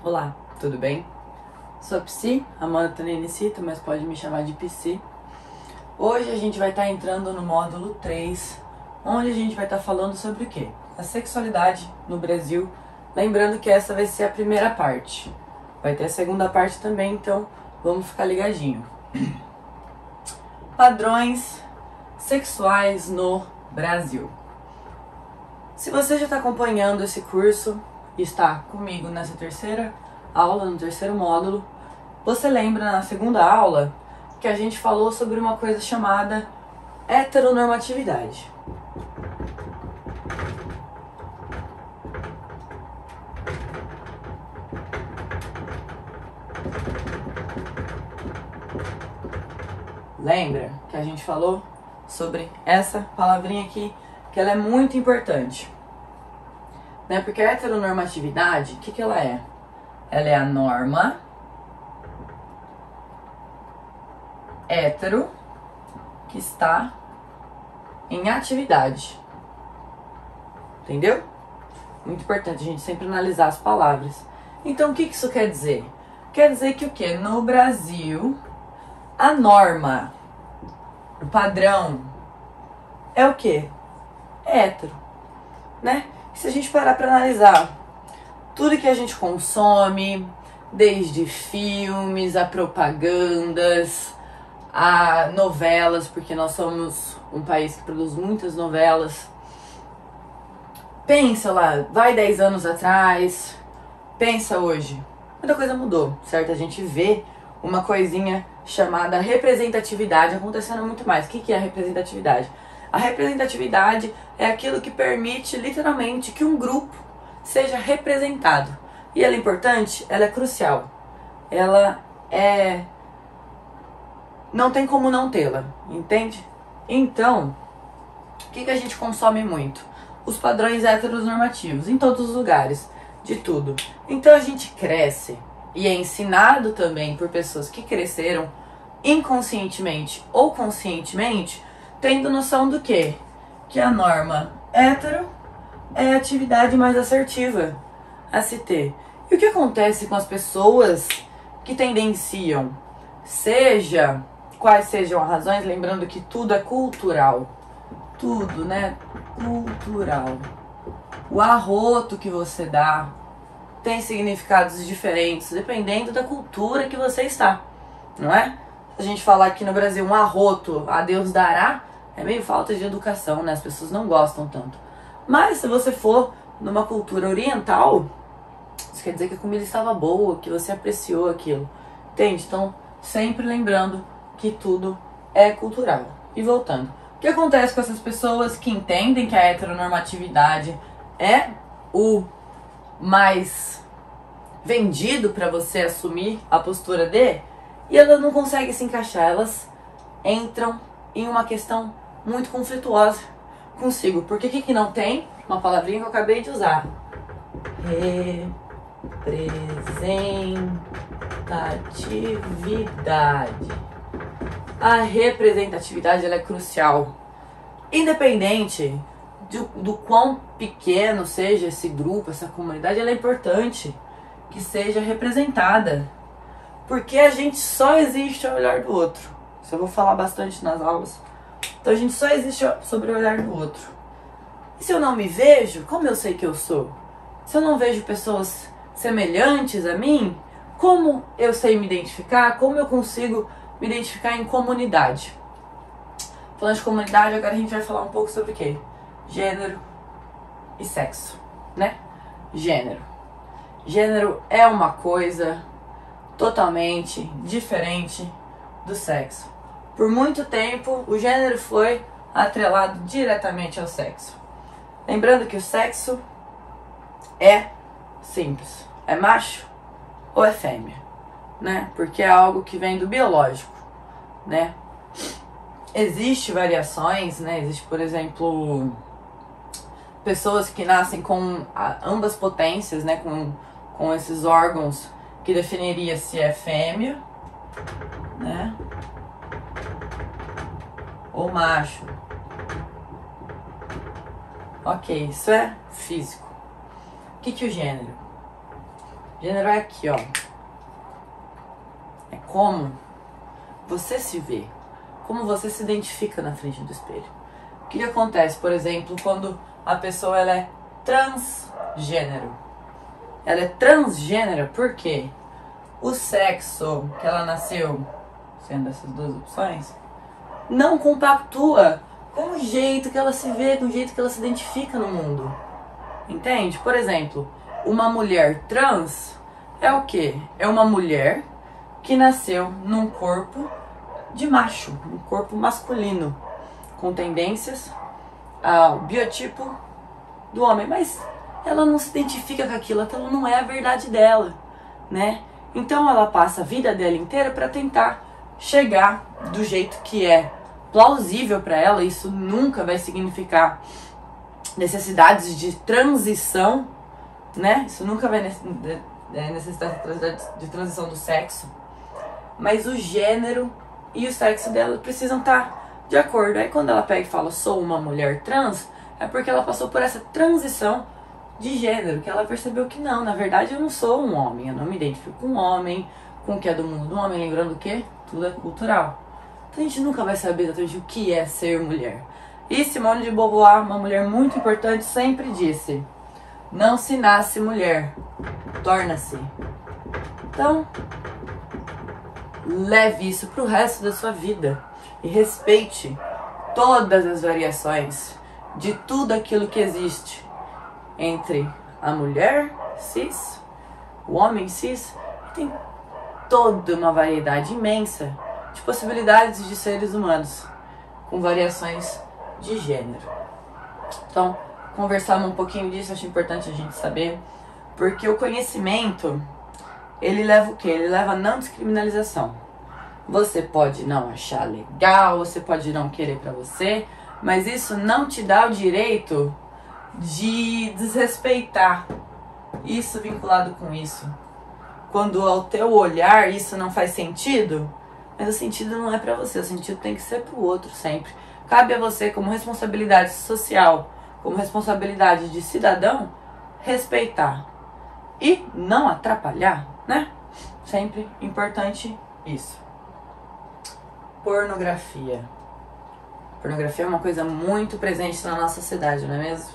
Olá, tudo bem? Sou a Psi, Amanda Tanenicito, mas pode me chamar de Psi. Hoje a gente vai estar entrando no módulo 3, onde a gente vai estar falando sobre o quê? A sexualidade no Brasil. Lembrando que essa vai ser a primeira parte. Vai ter a segunda parte também, então vamos ficar ligadinho. Padrões sexuais no Brasil. Se você já está acompanhando esse curso e está comigo nessa terceira aula, no terceiro módulo, você lembra na segunda aula que a gente falou sobre uma coisa chamada heteronormatividade. Lembra que a gente falou sobre essa palavrinha aqui, que ela é muito importante, né? Porque a heteronormatividade, o que ela é? Ela é a norma hétero que está em atividade. Entendeu? Muito importante a gente sempre analisar as palavras. Então, o que isso quer dizer? Quer dizer que o quê? No Brasil, a norma, o padrão, é o quê? É hétero, né? Se a gente parar para analisar tudo que a gente consome, desde filmes, a propagandas, a novelas, porque nós somos um país que produz muitas novelas. Pensa lá, vai 10 anos atrás, pensa hoje. Muita coisa mudou, certo? A gente vê uma coisinha chamada representatividade acontecendo muito mais. O que é a representatividade? A representatividade é aquilo que permite, literalmente, que um grupo seja representado. E ela é importante? Ela é crucial. Ela é... não tem como não tê-la, entende? Então, o que a gente consome muito? Os padrões heteronormativos, em todos os lugares, de tudo. Então a gente cresce e é ensinado também por pessoas que cresceram inconscientemente ou conscientemente, tendo noção do quê? Que a norma hétero é a atividade mais assertiva a se ter. E o que acontece com as pessoas que tendenciam, seja quais sejam as razões, lembrando que tudo é cultural, tudo, né? Cultural. O arroto que você dá tem significados diferentes, dependendo da cultura que você está, não é? Se a gente falar aqui no Brasil, um arroto a Deus dará, é meio falta de educação, né? As pessoas não gostam tanto. Mas se você for numa cultura oriental, isso quer dizer que a comida estava boa, que você apreciou aquilo. Entende? Então, sempre lembrando que tudo é cultural. E voltando, o que acontece com essas pessoas que entendem que a heteronormatividade é o mais vendido para você assumir a postura de, e elas não conseguem se encaixar, elas entram em uma questão muito conflituosa consigo. Porque o que não tem? Uma palavrinha que eu acabei de usar. Representatividade. A representatividade ela é crucial. Independente do quão pequeno seja esse grupo, essa comunidade, ela é importante que seja representada. Porque a gente só existe ao olhar do outro. Isso eu vou falar bastante nas aulas. Então a gente só existe sobre o olhar do outro. E se eu não me vejo, como eu sei que eu sou? Se eu não vejo pessoas semelhantes a mim, como eu sei me identificar? Como eu consigo me identificar em comunidade? Falando de comunidade, agora a gente vai falar um pouco sobre o quê? Gênero e sexo, né? Gênero. Gênero é uma coisa totalmente diferente do sexo. Por muito tempo, o gênero foi atrelado diretamente ao sexo. Lembrando que o sexo é simples. É macho ou é fêmea, né? Porque é algo que vem do biológico, né? Existem variações, né? Existe, por exemplo, pessoas que nascem com ambas potências, né? Com esses órgãos que definiria se é fêmea, né? Ou macho. Ok, isso é físico. O que é o gênero? Gênero é aqui, ó. É como você se vê, como você se identifica na frente do espelho. O que acontece, por exemplo, quando a pessoa ela é transgênero? Ela é transgênero porque o sexo que ela nasceu, sendo essas duas opções, não compactua com o jeito que ela se vê, com o jeito que ela se identifica no mundo. Entende? Por exemplo, uma mulher trans é o quê? É uma mulher que nasceu num corpo de macho, um corpo masculino, com tendências ao biotipo do homem, mas ela não se identifica com aquilo, aquilo não é a verdade dela, né? Então ela passa a vida dela inteira para tentar chegar do jeito que é plausível para ela. Isso nunca vai significar necessidades de transição, né? Isso nunca vai necessitar de transição do sexo, mas o gênero e o sexo dela precisam estar de acordo. Aí quando ela pega e fala sou uma mulher trans, é porque ela passou por essa transição de gênero, que ela percebeu que não, na verdade eu não sou um homem, eu não me identifico com um homem, com o que é do mundo do homem, lembrando que tudo é cultural. Então a gente nunca vai saber exatamente o que é ser mulher. E Simone de Beauvoir, uma mulher muito importante, sempre disse: não se nasce mulher, torna-se. Então, leve isso pro resto da sua vida e respeite todas as variações de tudo aquilo que existe entre a mulher cis, o homem cis. Tem toda uma variedade imensa de possibilidades de seres humanos com variações de gênero. Então, conversamos um pouquinho disso, acho importante a gente saber, porque o conhecimento, ele leva o quê? Ele leva a não descriminalização. Você pode não achar legal, você pode não querer pra você, mas isso não te dá o direito de desrespeitar isso vinculado com isso. Quando ao teu olhar isso não faz sentido, mas o sentido não é pra você, o sentido tem que ser pro outro sempre. Cabe a você, como responsabilidade social, como responsabilidade de cidadão, respeitar e não atrapalhar, né? Sempre importante isso. Pornografia. Pornografia é uma coisa muito presente na nossa cidade, não é mesmo?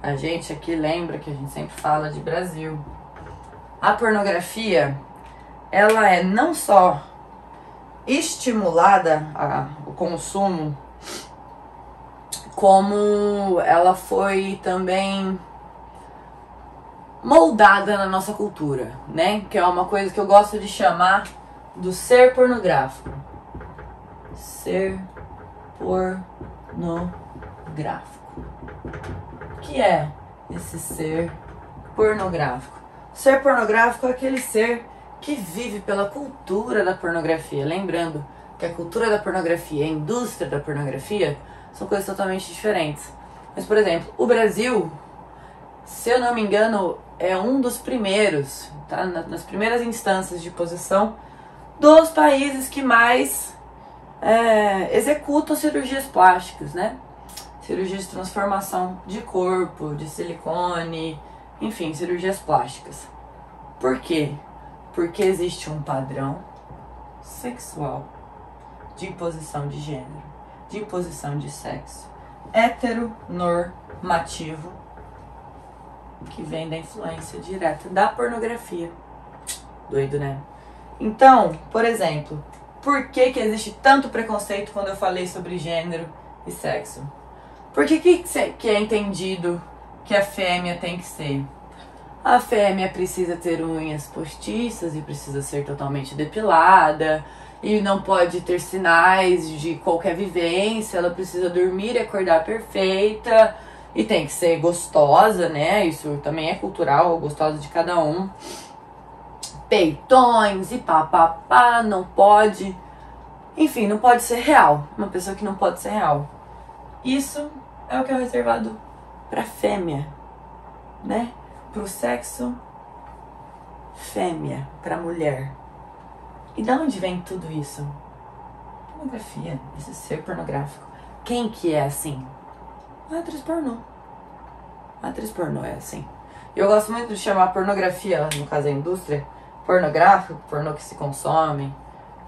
A gente aqui lembra que a gente sempre fala de Brasil. A pornografia, ela é não só estimulada o consumo, como ela foi também moldada na nossa cultura, né? Que é uma coisa que eu gosto de chamar do ser pornográfico. Ser pornográfico. O que é esse ser pornográfico? Ser pornográfico é aquele ser que vive pela cultura da pornografia. Lembrando que a cultura da pornografia e a indústria da pornografia são coisas totalmente diferentes. Mas, por exemplo, o Brasil, se eu não me engano, é um dos primeiros, tá? Nas primeiras instâncias de posição dos países que mais executam cirurgias plásticas, né? Cirurgias de transformação de corpo, de silicone, enfim, cirurgias plásticas. Por quê? Porque existe um padrão sexual de imposição de gênero, de imposição de sexo, heteronormativo, que vem da influência direta da pornografia. Doido, né? Então, por exemplo, por que existe tanto preconceito quando eu falei sobre gênero e sexo? Por que é entendido que a fêmea tem que ser? A fêmea precisa ter unhas postiças e precisa ser totalmente depilada e não pode ter sinais de qualquer vivência, ela precisa dormir e acordar perfeita e tem que ser gostosa, né? Isso também é cultural, gostosa de cada um. Peitões e papapá, não pode. Enfim, não pode ser real. Uma pessoa que não pode ser real. Isso é o que é reservado pra fêmea, né? Pro sexo fêmea, pra mulher. E de onde vem tudo isso? Pornografia, esse ser pornográfico. Quem que é assim? A atriz pornô. A atriz pornô é assim. Eu gosto muito de chamar pornografia, no caso a indústria, pornográfico, pornô que se consome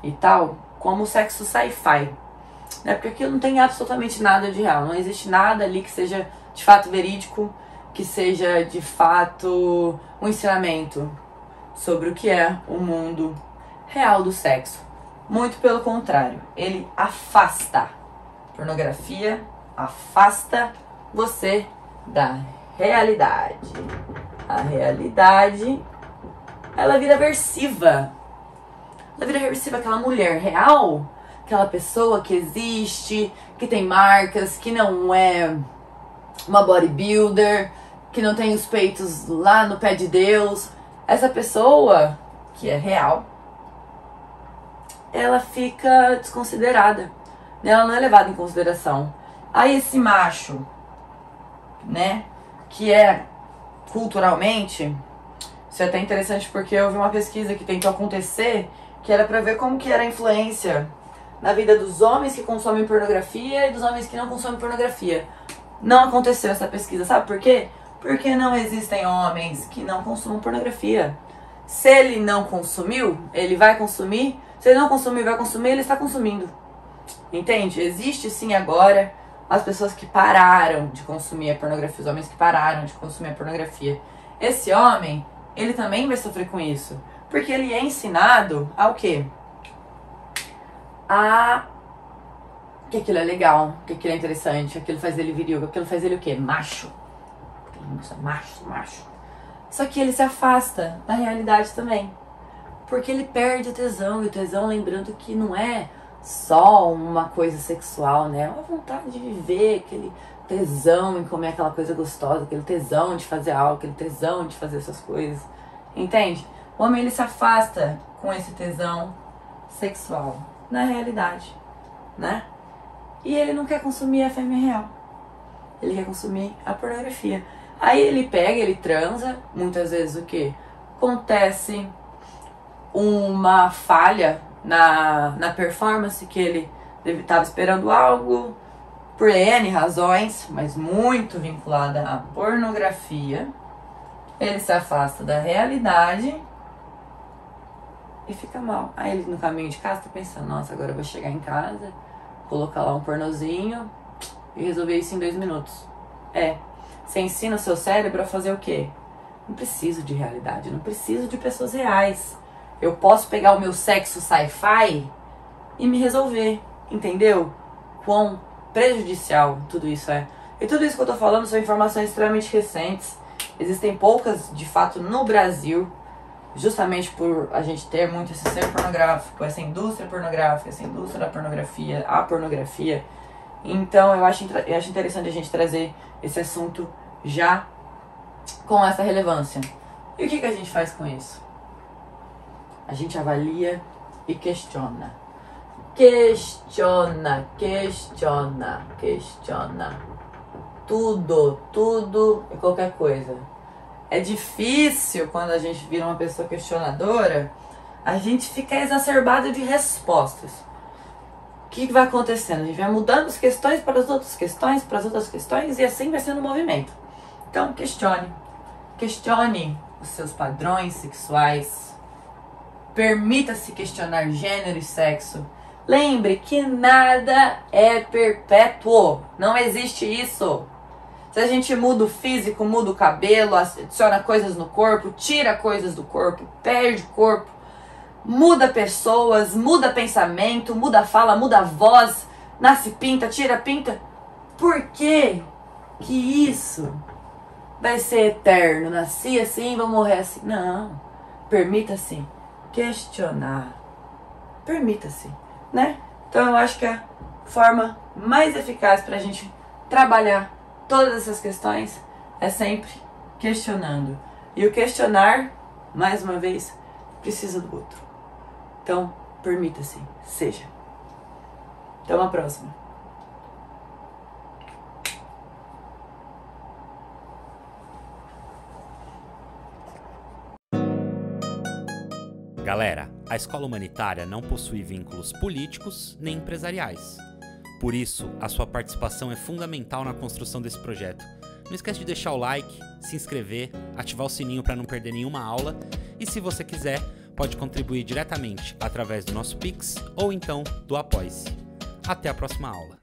e tal, como sexo sci-fi. Né? Porque aquilo não tem absolutamente nada de real. Não existe nada ali que seja de fato verídico, que seja de fato um ensinamento sobre o que é o mundo real do sexo. Muito pelo contrário, ele afasta. Pornografia afasta você da realidade. A realidade, ela vira aversiva. Ela vira aversiva, aquela mulher real, aquela pessoa que existe, que tem marcas, que não é uma bodybuilder, que não tem os peitos lá no pé de Deus. Essa pessoa, que é real, ela fica desconsiderada. Ela não é levada em consideração. Aí esse macho, né, que é culturalmente, isso é até interessante porque eu vi uma pesquisa que tentou acontecer, que era pra ver como que era a influência na vida dos homens que consomem pornografia e dos homens que não consomem pornografia. Não aconteceu essa pesquisa, sabe por quê? Porque não existem homens que não consumam pornografia. Se ele não consumiu, ele vai consumir. Se ele não consumir, vai consumir, ele está consumindo. Entende? Existe sim agora as pessoas que pararam de consumir a pornografia, os homens que pararam de consumir a pornografia. Esse homem, ele também vai sofrer com isso. Porque ele é ensinado ao quê? Que aquilo é legal, que aquilo é interessante, que aquilo faz ele viril, que aquilo faz ele o quê? Macho. Macho. Só que ele se afasta da realidade também. Porque ele perde o tesão. E o tesão, lembrando que não é só uma coisa sexual, né? É uma vontade de viver, aquele tesão em comer aquela coisa gostosa, aquele tesão de fazer algo, aquele tesão de fazer essas coisas. Entende? O homem, ele se afasta com esse tesão sexual na realidade, né? E ele não quer consumir a fêmea real. Ele quer consumir a pornografia. Aí ele pega, ele transa, muitas vezes o que? Acontece uma falha na performance, que ele estava esperando algo, por N razões, mas muito vinculada à pornografia. Ele se afasta da realidade e fica mal. Aí ele no caminho de casa tá pensando, nossa, agora eu vou chegar em casa, colocar lá um pornozinho e resolver isso em 2 minutos. Você ensina o seu cérebro a fazer o quê? Não preciso de realidade, não preciso de pessoas reais. Eu posso pegar o meu sexo sci-fi e me resolver, entendeu? Quão prejudicial tudo isso é. E tudo isso que eu tô falando são informações extremamente recentes. Existem poucas, de fato, no Brasil, justamente por a gente ter muito esse ser pornográfico, essa indústria pornográfica, essa indústria da pornografia, a pornografia. Então eu acho interessante a gente trazer esse assunto já com essa relevância. E o que a gente faz com isso? A gente avalia e questiona. Questiona. Tudo e qualquer coisa. É difícil quando a gente vira uma pessoa questionadora, a gente fica exacerbado de respostas. O que vai acontecendo? A gente vai mudando as questões para as outras questões, para as outras questões, e assim vai sendo um movimento. Então, questione. Questione os seus padrões sexuais. Permita-se questionar gênero e sexo. Lembre que nada é perpétuo. Não existe isso. Se a gente muda o físico, muda o cabelo, adiciona coisas no corpo, tira coisas do corpo, perde corpo, muda pessoas, muda pensamento, muda fala, muda voz, nasce pinta, tira pinta. Por que que isso vai ser eterno? Nasci assim, vou morrer assim. Não. Permita-se questionar. Permita-se, né? Então eu acho que a forma mais eficaz pra gente trabalhar todas essas questões é sempre questionando. E o questionar, mais uma vez, precisa do outro. Então, permita-se, seja. Até uma próxima. Galera, a escola humanitária não possui vínculos políticos nem empresariais. Por isso, a sua participação é fundamental na construção desse projeto. Não esquece de deixar o like, se inscrever, ativar o sininho para não perder nenhuma aula e se você quiser, pode contribuir diretamente através do nosso Pix ou então do Apoie-se. Até a próxima aula.